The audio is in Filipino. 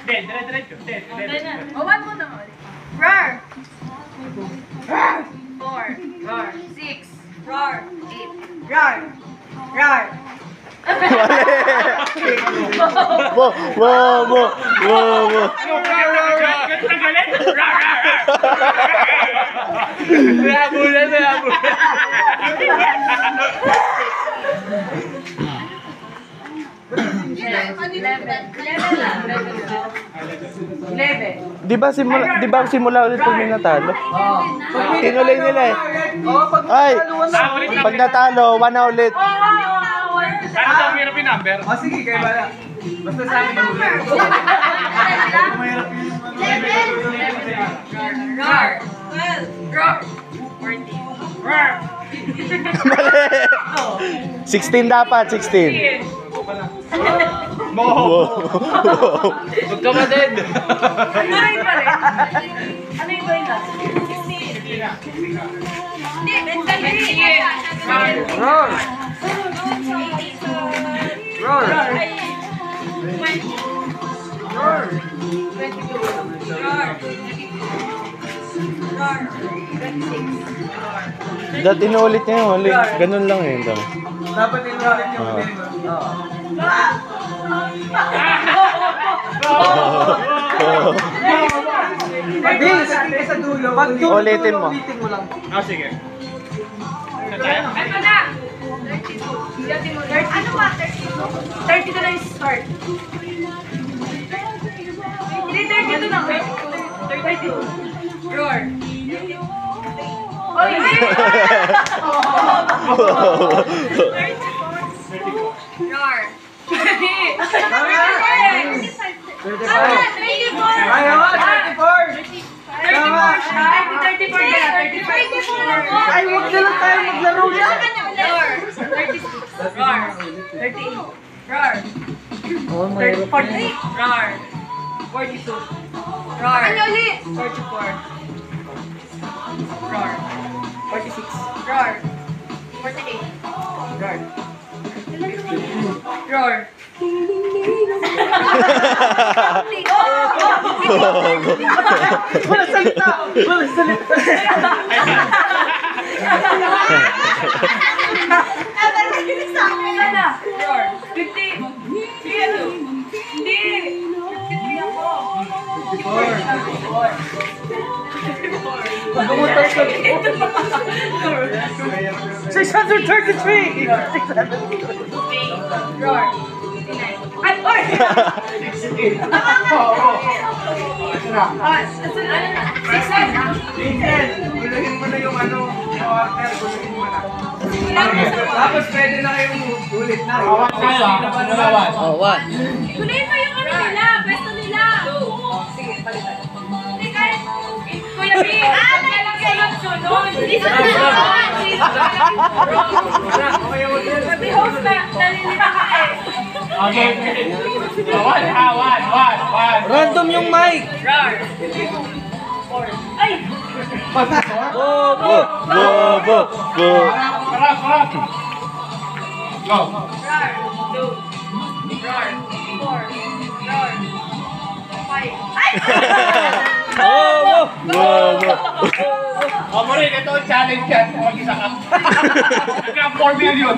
Diretso. O, 1 mo naman. Roar! 4. Roar. 6. Roar. 8. Roar. Roar. Mo. Di ba simula ulit kami natalo? Tinuloy nila eh. Ay, pag natalo, 1 na ulit. Ano daw hirap yung number? O sige, kayo ba? Basta sa akin ang ulit. Roar. 12. Roar. 14. Roar. Mali. 16 dapat, 16. Huwag ka ba din? Ano yung pa rin? Ano yung going last? 16. Hindi, Roar! Roar! Roar! 22. Dati inuulit niya yung huli. Ganun lang eh. Dapat inulit yung ulit. Bill, sabi sa dulo. Pag dulo, Ulitin mo. ulitin mo lang. Ah, sige. Ano na? 32. Ano ba? 32 na yung start. Hindi, 32 na. 32. Roar. Oy! Roar. 34. Ayaw, 34! 34 na. 34. Ay, huwag na lang tayo maglaro yan. Roar. 36. Roar. 38. Roar. 48. Roar. 42. Roar. Ano ulit? 44. Roar. 46. Roar. 48. Roar. Roar. Walang salita! Walang salita! Roar. 50. Sige, ano? Hindi. 53 ako. 54. Pag-umutas ka. 633! Roar. 59. Ay, oy! Bulagin mo na yung ano, order, bulagin mo na. Tapos pwede na kayong ulit na. Awan tayo ah. Oh, 1. Kunin mo yung ano nila, pwesto nila. Sige, palitan. Hindi kahit, Kuya B, wag na lang sunod-sunod. Hindi sunod-sunod. Sabi host na, nalilita ka eh. Okay. One. Random yung mic! Roar. Ay! Go. Harap. Go. Roar. 2. Roar. 4. Roar. 5. Ay! Mo rin, ito ang challenge yan. Mag-isa ka. Nagka 4 million.